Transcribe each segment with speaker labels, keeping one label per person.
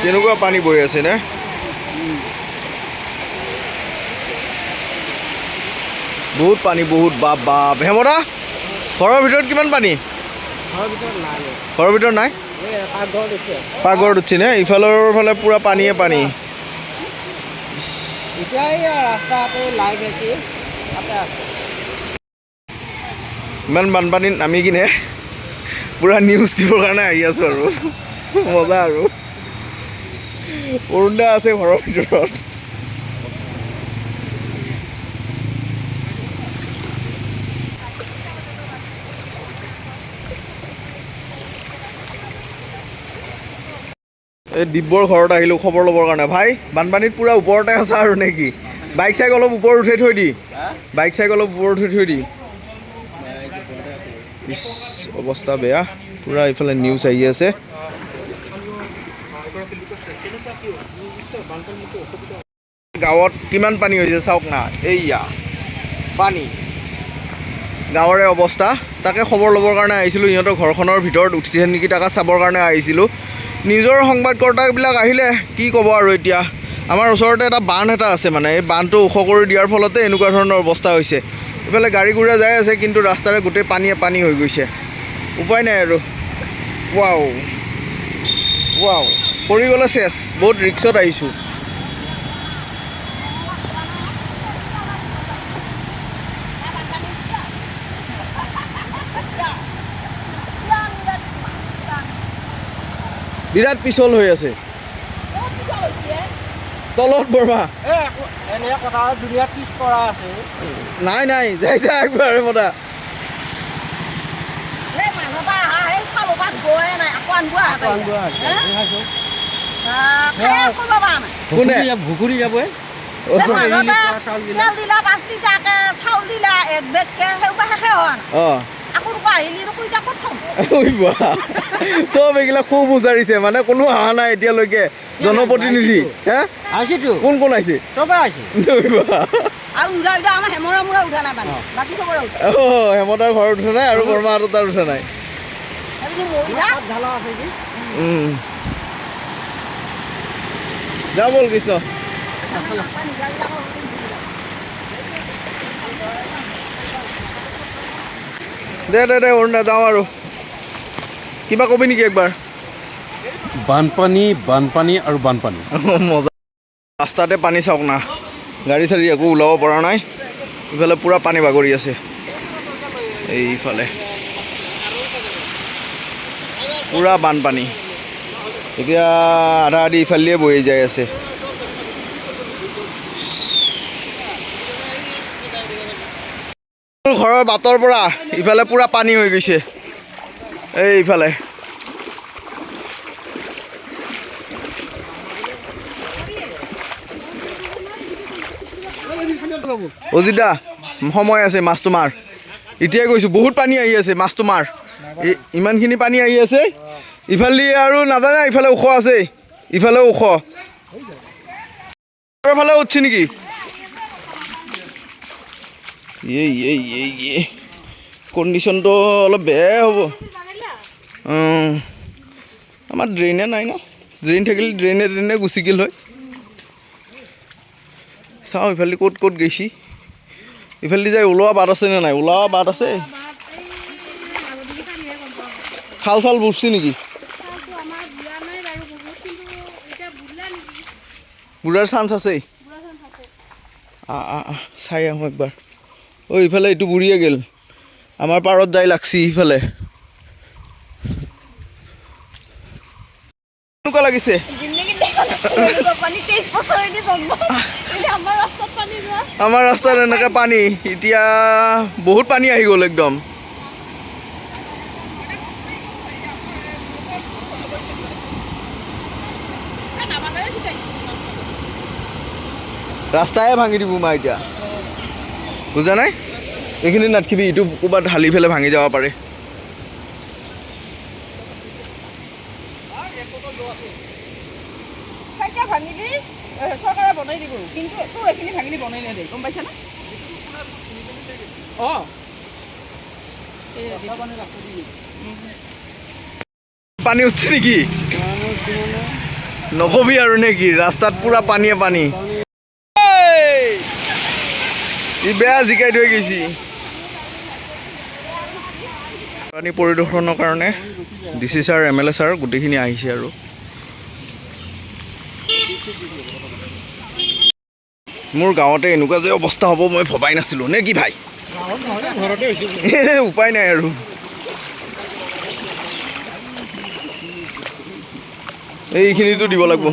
Speaker 1: কেনেকুৱা পানী বৈ আছে নে বহুত পানী বহুত বাপ বাপ হেমদা ঘৰৰ ভিতৰত কিমান পানী ঘৰৰ ভিতৰত নাই পাকঘৰত উঠছি নে ইফালৰ ফালে পুৰা পানীয়ে পানী ইমান বানপানীত নামি কিনে পুৰা নিউজ দিবৰ কাৰণে আহি আছোঁ আৰু মজা আৰু অৰুণ দা আছে ঘৰৰ ভিতৰত এই দিব্যৰ ঘৰত আহিলোঁ খবৰ ল'বৰ কাৰণে ভাই বানপানীত পুৰা ওপৰতে আছা আৰু নেকি বাইক চাইক অলপ ওপৰত উঠাই থৈ দি বাইক চাইক অলপ ওপৰত উঠাই থৈ দি ইছ অৱস্থা বেয়া পুৰা এইফালে নিউজ আহি আছে গাঁৱত কিমান পানী হৈছে চাওক না এইয়া পানী গাঁৱৰে অৱস্থা তাকে খবৰ ল'বৰ কাৰণে আহিছিলোঁ ইহঁতৰ ঘৰখনৰ ভিতৰত উঠিছে নেকি তাকে চাবৰ কাৰণে আহিছিলোঁ নিজৰ সংবাদকৰ্তাবিলাক আহিলে কি ক'ব আৰু এতিয়া আমাৰ ওচৰতে এটা বান্ধ এটা আছে মানে এই বান্ধটো ওখ কৰি দিয়াৰ ফলতে এনেকুৱা ধৰণৰ অৱস্থা হৈছে ইফালে গাড়ী ঘোঁৰা যাই আছে কিন্তু ৰাস্তাৰে গোটেই পানীয়ে পানী হৈ গৈছে উপায় নাই আৰু ৱাও ৱাও পৰি গ'লে চেছ বহুত ৰিক্সত আহিছোঁ বিৰাট পিছল হৈ আছে তলত বৰমা নাই নাই যাই যা একবাৰ মতা
Speaker 2: ভুকুৰি যাব
Speaker 1: চব এইগিলা খুব উজাৰিছে মানে কোনো অহা নাই এতিয়ালৈকে জনপ্ৰতিনিধি হে কোন কোন আহিছে হেমদাৰ ঘৰত উঠা নাই আৰু বৰমাহঁতৰ তাত উঠা নাই যা বল কৃষ্ণ দে দে দে অৰুণ দা যাওঁ আৰু কিবা কবি নেকি একবাৰ
Speaker 2: বানপানী বানপানী আৰু বানপানী
Speaker 1: মজা ৰাস্তাতে পানী চাওক না গাড়ী চাড়ী একো ওলাব পৰা নাই ইফালে পূৰা পানী বাগৰি আছে এইফালে পূৰা বানপানী এতিয়া আধা আধি ইফালে বৈ যাই আছে ঘৰৰ বাটৰ পৰা ইফালে পূৰা পানী হৈ গৈছে এইফালে অজিত দা সময় আছে মাছটো মাৰ এতিয়াই কৈছোঁ বহুত পানী আহি আছে মাছটো মাৰ ইমানখিনি পানী আহি আছে ইফালে আৰু নাজানে ইফালে ওখ আছে ইফালেও ওখ ফালে উঠছি নেকি কণ্ডিশ্যনটো অলপ বেয়াই হ'ব আমাৰ ড্ৰেইনে নাই ন ড্ৰেইন থাকিলে ড্ৰেইনে গুচি গ'ল হয় চাওঁ ইফালে ক'ত ক'ত গৈছি ইফালে যাই ওলোৱা বাট আছে নে নাই ওলোৱা বাট আছে খাল চাল বুজছি নেকি বুঢ়াৰ চান্স আছে চাই আহোঁ একবাৰ ইফালে এইটো বুঢ়িয়ে গ'ল আমাৰ পাৰত যাই লাগছি ইফালে কেনেকুৱা লাগিছে আমাৰ ৰাস্তাত এনেকৈ পানী এতিয়া বহুত পানী আহি গ'ল একদম ৰাস্তাই ভাঙি দিব মা এতিয়া বুজা নাই এইখিনি নাথাকিবি ইটো ক'ৰবাত ঢালি পেলাই ভাঙি যাব পাৰে চৰকাৰে বনাই দিব কিন্তু তোৰ এইখিনি ভাঙি বনাই নিদিয়ে গম পাইছা না পানী উঠছে নেকি নকবি আৰু নেকি ৰাস্তাত পুৰা পানীয়ে পানী ই বেয়া জিকাই থৈ গৈছি পানী পৰিদৰ্শনৰ কাৰণে ডিচি ছাৰ MLA ছাৰ গোটেইখিনি আহিছে আৰু মোৰ গাঁৱতে এনেকুৱা যে অৱস্থা হ'ব মই ভবাই নাছিলোঁ নে কি ভাই উপায় নাই আৰু এইখিনিতো দিব লাগিব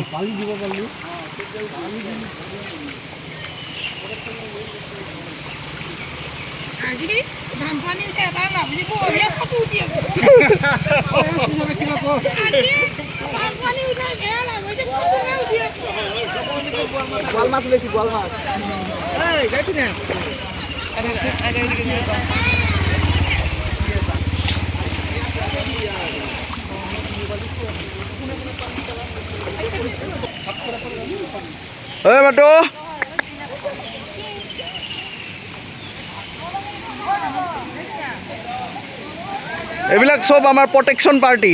Speaker 1: ঐ মাতো এইবিলাক চব আমাৰ প্ৰটেকশ্যন পাৰ্টি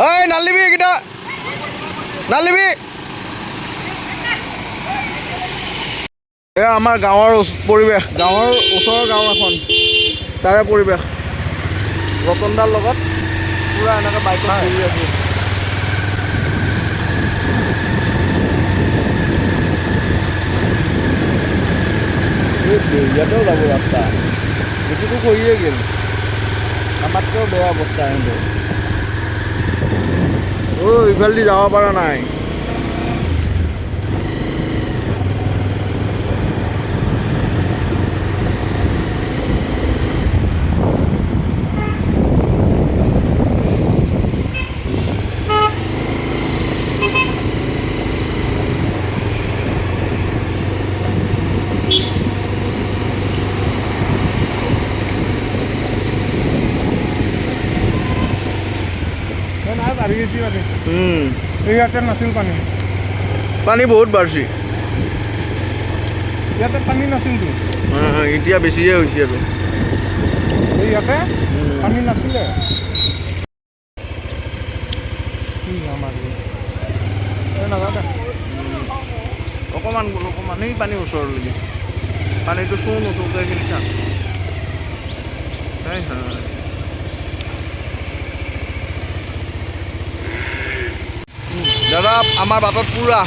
Speaker 1: ঐ নালিবি এইকেইটা নালিবি এয়া আমাৰ গাঁৱৰ পৰিৱেশ গাঁৱৰ ওচৰৰ গাঁও এখন তাৰে পৰিৱেশ ৰতনদাৰ লগত পুৰা এনেকৈ বাইকত ঘূৰি আছোঁ ইয়াতেও যাব ৰাস্তা এইটোতো কৰিয়ে গ'ল আমাতকৈও বেয়া অৱস্থা সিহঁতৰ ইফালেদি যাব পৰা নাই
Speaker 3: ইয়াতে নাছিল পানী
Speaker 1: পানী বহুত বাঢ়ছি
Speaker 3: ইয়াতে পানী নাছিলতো
Speaker 1: এতিয়া বেছিয়ে হৈছে আৰু
Speaker 3: ইয়াতে পানী নাছিলে
Speaker 1: অকণমান এই পানী ওচৰলৈকে পানীটো চোন নোচোকে এইখিনি থাক দাদা আমাৰ বাটত পুৰা